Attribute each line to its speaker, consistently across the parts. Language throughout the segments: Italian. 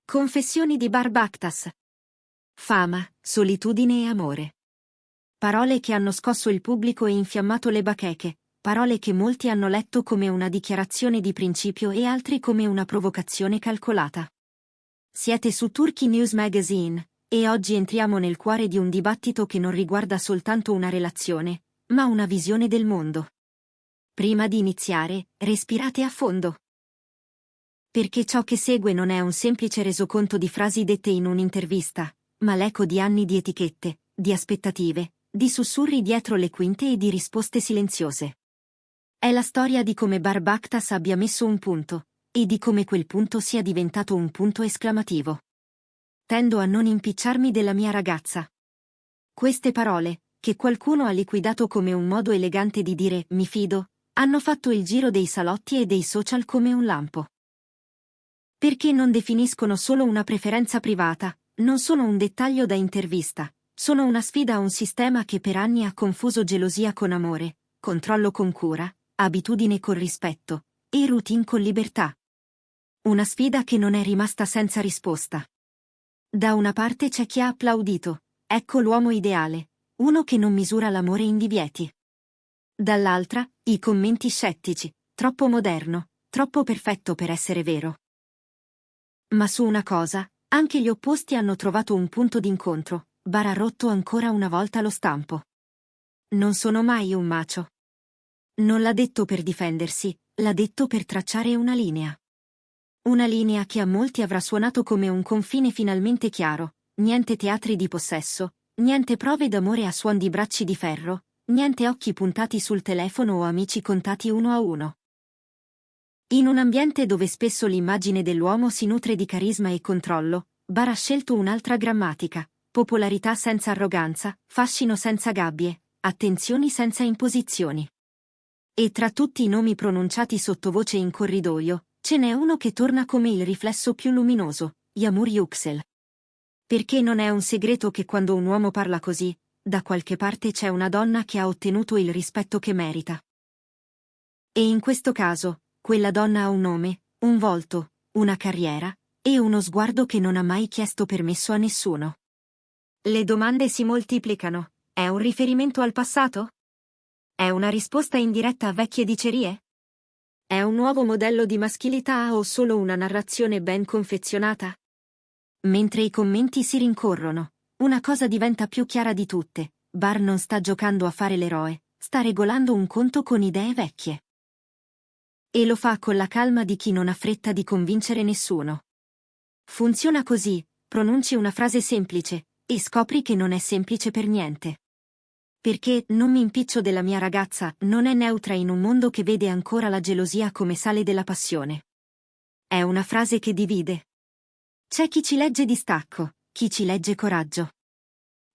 Speaker 1: Confessioni di Bar Bakhtas. Fama, solitudine e amore. Parole che hanno scosso il pubblico e infiammato le bacheche, parole che molti hanno letto come una dichiarazione di principio e altri come una provocazione calcolata. Siete su Turkey News Magazine, e oggi entriamo nel cuore di un dibattito che non riguarda soltanto una relazione, ma una visione del mondo. Prima di iniziare, respirate a fondo. Perché ciò che segue non è un semplice resoconto di frasi dette in un'intervista, ma l'eco di anni di etichette, di aspettative, di sussurri dietro le quinte e di risposte silenziose. È la storia di come Bar Bakhtas abbia messo un punto, e di come quel punto sia diventato un punto esclamativo. Tendo a non impicciarmi della mia ragazza. Queste parole, che qualcuno ha liquidato come un modo elegante di dire "mi fido", hanno fatto il giro dei salotti e dei social come un lampo. Perché non definiscono solo una preferenza privata, non sono un dettaglio da intervista, sono una sfida a un sistema che per anni ha confuso gelosia con amore, controllo con cura, abitudine con rispetto, e routine con libertà. Una sfida che non è rimasta senza risposta. Da una parte c'è chi ha applaudito, ecco l'uomo ideale, uno che non misura l'amore in divieti. Dall'altra, i commenti scettici, troppo moderno, troppo perfetto per essere vero. Ma su una cosa, anche gli opposti hanno trovato un punto d'incontro. Bar ha rotto ancora una volta lo stampo. Non sono mai un macho. Non l'ha detto per difendersi, l'ha detto per tracciare una linea. Una linea che a molti avrà suonato come un confine finalmente chiaro, niente teatri di possesso, niente prove d'amore a suon di bracci di ferro, niente occhi puntati sul telefono o amici contati uno a uno. In un ambiente dove spesso l'immagine dell'uomo si nutre di carisma e controllo, Bar ha scelto un'altra grammatica: popolarità senza arroganza, fascino senza gabbie, attenzioni senza imposizioni. E tra tutti i nomi pronunciati sottovoce in corridoio, ce n'è uno che torna come il riflesso più luminoso: Yağmur Yüksel. Perché non è un segreto che quando un uomo parla così, da qualche parte c'è una donna che ha ottenuto il rispetto che merita. E in questo caso, quella donna ha un nome, un volto, una carriera, e uno sguardo che non ha mai chiesto permesso a nessuno. Le domande si moltiplicano. È un riferimento al passato? È una risposta indiretta a vecchie dicerie? È un nuovo modello di maschilità o solo una narrazione ben confezionata? Mentre i commenti si rincorrono, una cosa diventa più chiara di tutte: Bar non sta giocando a fare l'eroe, sta regolando un conto con idee vecchie. E lo fa con la calma di chi non ha fretta di convincere nessuno. Funziona così: pronunci una frase semplice, e scopri che non è semplice per niente. Perché "non mi impiccio della mia ragazza" non è neutra in un mondo che vede ancora la gelosia come sale della passione. È una frase che divide. C'è chi ci legge distacco, chi ci legge coraggio.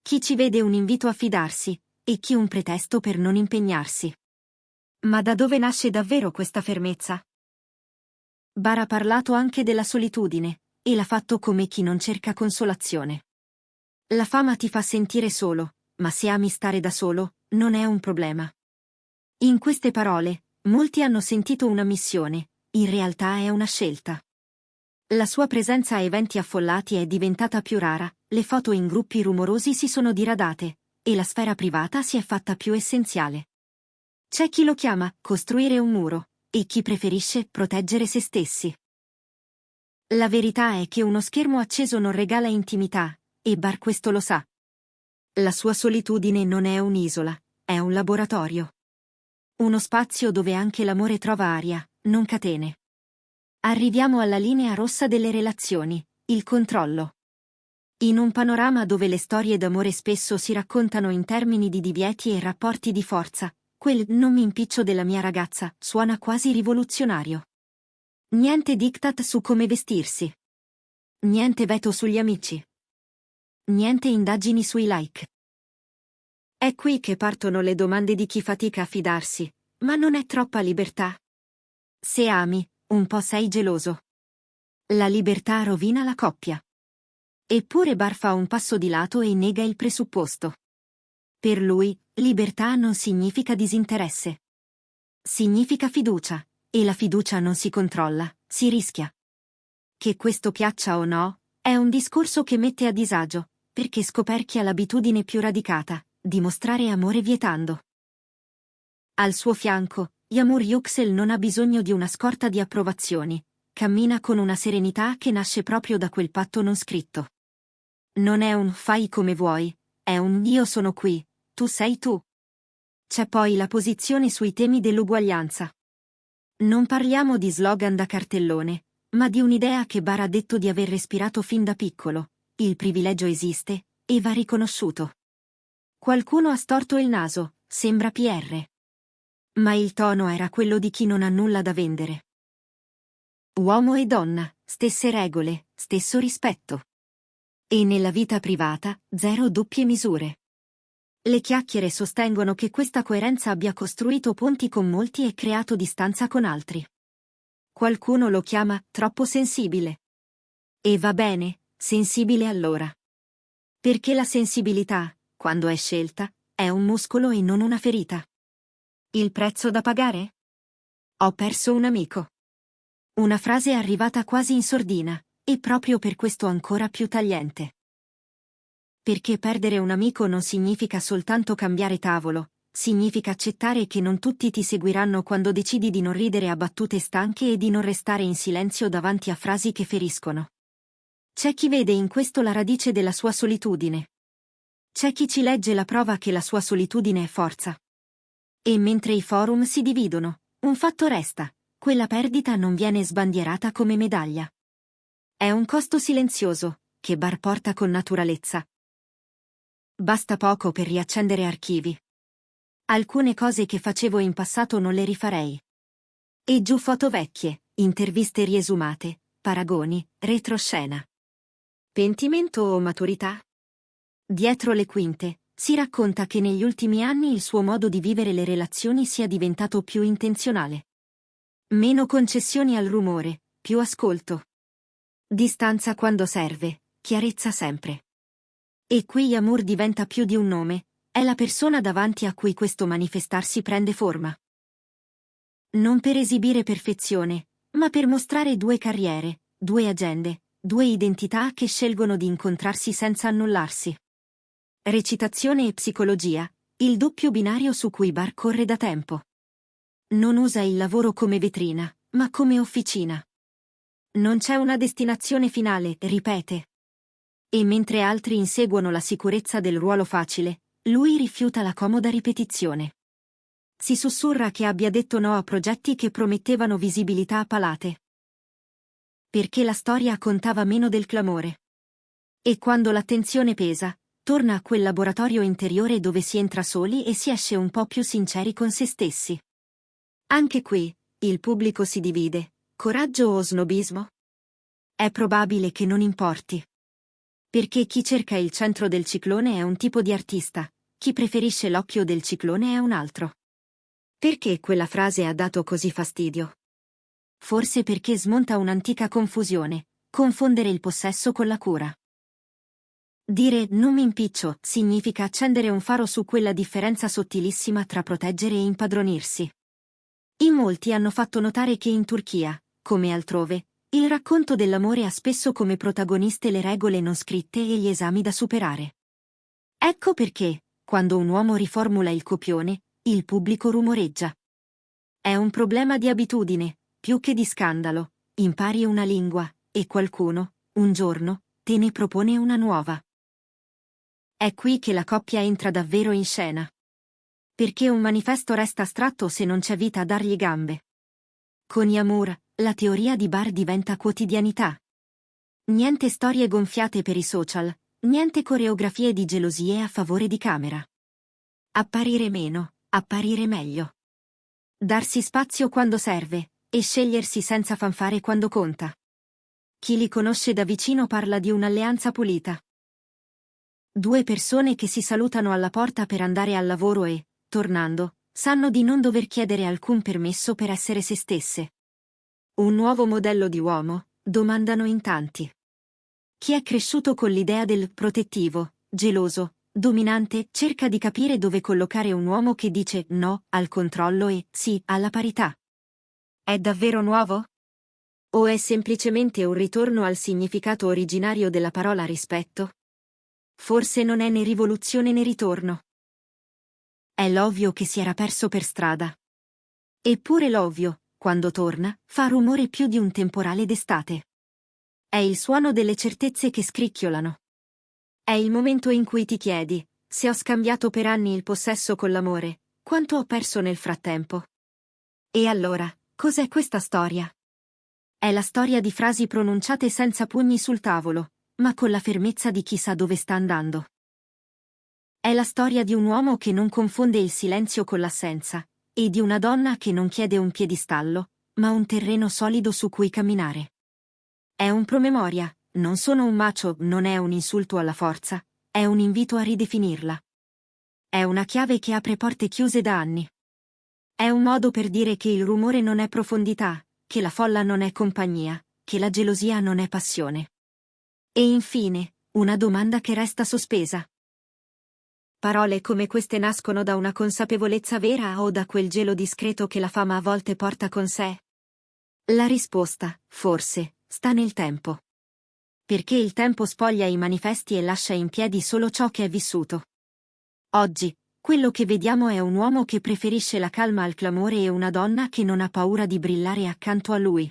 Speaker 1: Chi ci vede un invito a fidarsi, e chi un pretesto per non impegnarsi. Ma da dove nasce davvero questa fermezza? Bar ha parlato anche della solitudine, e l'ha fatto come chi non cerca consolazione. La fama ti fa sentire solo, ma se ami stare da solo, non è un problema. In queste parole, molti hanno sentito una missione, in realtà è una scelta. La sua presenza a eventi affollati è diventata più rara, le foto in gruppi rumorosi si sono diradate, e la sfera privata si è fatta più essenziale. C'è chi lo chiama costruire un muro, e chi preferisce proteggere se stessi. La verità è che uno schermo acceso non regala intimità, e Bar questo lo sa. La sua solitudine non è un'isola, è un laboratorio. Uno spazio dove anche l'amore trova aria, non catene. Arriviamo alla linea rossa delle relazioni: il controllo. In un panorama dove le storie d'amore spesso si raccontano in termini di divieti e rapporti di forza, quel "non mi impiccio della mia ragazza" suona quasi rivoluzionario. Niente diktat su come vestirsi. Niente veto sugli amici. Niente indagini sui like. È qui che partono le domande di chi fatica a fidarsi: ma non è troppa libertà? Se ami, un po' sei geloso. La libertà rovina la coppia. Eppure Bar fa un passo di lato e nega il presupposto. Per lui, libertà non significa disinteresse. Significa fiducia, e la fiducia non si controlla, si rischia. Che questo piaccia o no, è un discorso che mette a disagio, perché scoperchia l'abitudine più radicata, di mostrare amore vietando. Al suo fianco, Yamur Yüksel non ha bisogno di una scorta di approvazioni, cammina con una serenità che nasce proprio da quel patto non scritto. Non è un fai come vuoi, è un io sono qui, tu sei tu. C'è poi la posizione sui temi dell'uguaglianza. Non parliamo di slogan da cartellone, ma di un'idea che Bar ha detto di aver respirato fin da piccolo: il privilegio esiste, e va riconosciuto. Qualcuno ha storto il naso, sembra PR. Ma il tono era quello di chi non ha nulla da vendere. Uomo e donna, stesse regole, stesso rispetto. E nella vita privata, zero doppie misure. Le chiacchiere sostengono che questa coerenza abbia costruito ponti con molti e creato distanza con altri. Qualcuno lo chiama troppo sensibile. E va bene, sensibile allora. Perché la sensibilità, quando è scelta, è un muscolo e non una ferita. Il prezzo da pagare? Ho perso un amico. Una frase arrivata quasi in sordina, e proprio per questo ancora più tagliente. Perché perdere un amico non significa soltanto cambiare tavolo, significa accettare che non tutti ti seguiranno quando decidi di non ridere a battute stanche e di non restare in silenzio davanti a frasi che feriscono. C'è chi vede in questo la radice della sua solitudine. C'è chi ci legge la prova che la sua solitudine è forza. E mentre i forum si dividono, un fatto resta: quella perdita non viene sbandierata come medaglia. È un costo silenzioso, che Bar porta con naturalezza. Basta poco per riaccendere archivi. Alcune cose che facevo in passato non le rifarei. E giù foto vecchie, interviste riesumate, paragoni, retroscena. Pentimento o maturità? Dietro le quinte, si racconta che negli ultimi anni il suo modo di vivere le relazioni sia diventato più intenzionale. Meno concessioni al rumore, più ascolto. Distanza quando serve, chiarezza sempre. E qui Yamur diventa più di un nome, è la persona davanti a cui questo manifestarsi prende forma. Non per esibire perfezione, ma per mostrare due carriere, due agende, due identità che scelgono di incontrarsi senza annullarsi. Recitazione e psicologia, il doppio binario su cui Bar corre da tempo. Non usa il lavoro come vetrina, ma come officina. Non c'è una destinazione finale, ripete. E mentre altri inseguono la sicurezza del ruolo facile, lui rifiuta la comoda ripetizione. Si sussurra che abbia detto no a progetti che promettevano visibilità a palate. Perché la storia contava meno del clamore. E quando l'attenzione pesa, torna a quel laboratorio interiore dove si entra soli e si esce un po' più sinceri con se stessi. Anche qui, il pubblico si divide: coraggio o snobismo? È probabile che non importi. Perché chi cerca il centro del ciclone è un tipo di artista, chi preferisce l'occhio del ciclone è un altro. Perché quella frase ha dato così fastidio? Forse perché smonta un'antica confusione: confondere il possesso con la cura. Dire non mi impiccio significa accendere un faro su quella differenza sottilissima tra proteggere e impadronirsi. In molti hanno fatto notare che in Turchia, come altrove, il racconto dell'amore ha spesso come protagoniste le regole non scritte e gli esami da superare. Ecco perché, quando un uomo riformula il copione, il pubblico rumoreggia. È un problema di abitudine, più che di scandalo. Impari una lingua, e qualcuno, un giorno, te ne propone una nuova. È qui che la coppia entra davvero in scena. Perché un manifesto resta astratto se non c'è vita a dargli gambe. Con Yamur, la teoria di Bar diventa quotidianità. Niente storie gonfiate per i social, niente coreografie di gelosie a favore di camera. Apparire meno, apparire meglio. Darsi spazio quando serve, e scegliersi senza fanfare quando conta. Chi li conosce da vicino parla di un'alleanza pulita. Due persone che si salutano alla porta per andare al lavoro e, tornando, sanno di non dover chiedere alcun permesso per essere se stesse. Un nuovo modello di uomo, domandano in tanti. Chi è cresciuto con l'idea del protettivo, geloso, dominante, cerca di capire dove collocare un uomo che dice no al controllo e sì alla parità. È davvero nuovo? O è semplicemente un ritorno al significato originario della parola rispetto? Forse non è né rivoluzione né ritorno. È l'ovvio che si era perso per strada. Eppure l'ovvio, quando torna, fa rumore più di un temporale d'estate. È il suono delle certezze che scricchiolano. È il momento in cui ti chiedi, se ho scambiato per anni il possesso con l'amore, quanto ho perso nel frattempo? E allora, cos'è questa storia? È la storia di frasi pronunciate senza pugni sul tavolo, ma con la fermezza di chi sa dove sta andando. È la storia di un uomo che non confonde il silenzio con l'assenza, e di una donna che non chiede un piedistallo, ma un terreno solido su cui camminare. È un promemoria, non sono un macho, non è un insulto alla forza, è un invito a ridefinirla. È una chiave che apre porte chiuse da anni. È un modo per dire che il rumore non è profondità, che la folla non è compagnia, che la gelosia non è passione. E infine, una domanda che resta sospesa. Parole come queste nascono da una consapevolezza vera o da quel gelo discreto che la fama a volte porta con sé? La risposta, forse, sta nel tempo. Perché il tempo spoglia i manifesti e lascia in piedi solo ciò che è vissuto. Oggi, quello che vediamo è un uomo che preferisce la calma al clamore e una donna che non ha paura di brillare accanto a lui.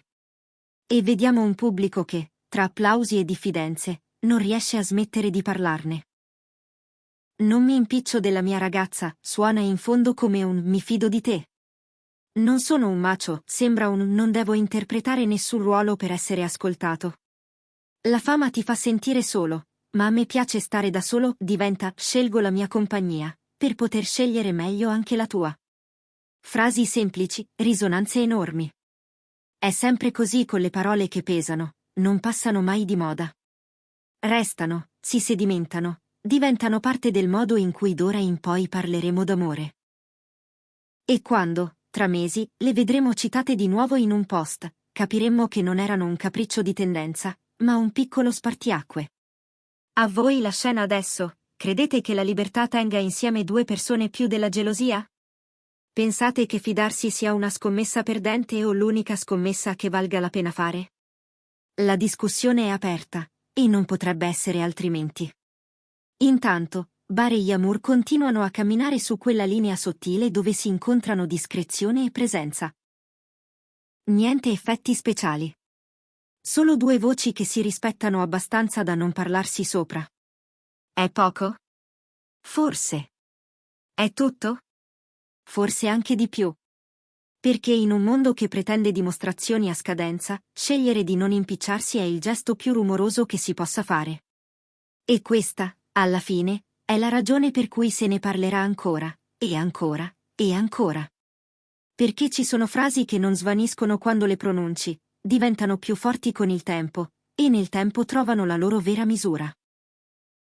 Speaker 1: E vediamo un pubblico che, tra applausi e diffidenze, non riesce a smettere di parlarne. Non mi impiccio della mia ragazza, suona in fondo come un mi fido di te. Non sono un macho, sembra un non devo interpretare nessun ruolo per essere ascoltato. La fama ti fa sentire solo, ma a me piace stare da solo, diventa scelgo la mia compagnia, per poter scegliere meglio anche la tua. Frasi semplici, risonanze enormi. È sempre così con le parole che pesano, non passano mai di moda. Restano, si sedimentano, diventano parte del modo in cui d'ora in poi parleremo d'amore. E quando, tra mesi, le vedremo citate di nuovo in un post, capiremmo che non erano un capriccio di tendenza, ma un piccolo spartiacque. A voi la scena adesso, credete che la libertà tenga insieme due persone più della gelosia? Pensate che fidarsi sia una scommessa perdente o l'unica scommessa che valga la pena fare? La discussione è aperta, e non potrebbe essere altrimenti. Intanto, Bar e Yamur continuano a camminare su quella linea sottile dove si incontrano discrezione e presenza. Niente effetti speciali. Solo due voci che si rispettano abbastanza da non parlarsi sopra. È poco? Forse. È tutto? Forse anche di più. Perché in un mondo che pretende dimostrazioni a scadenza, scegliere di non impicciarsi è il gesto più rumoroso che si possa fare. E questa, alla fine, è la ragione per cui se ne parlerà ancora, e ancora, e ancora. Perché ci sono frasi che non svaniscono quando le pronunci, diventano più forti con il tempo, e nel tempo trovano la loro vera misura.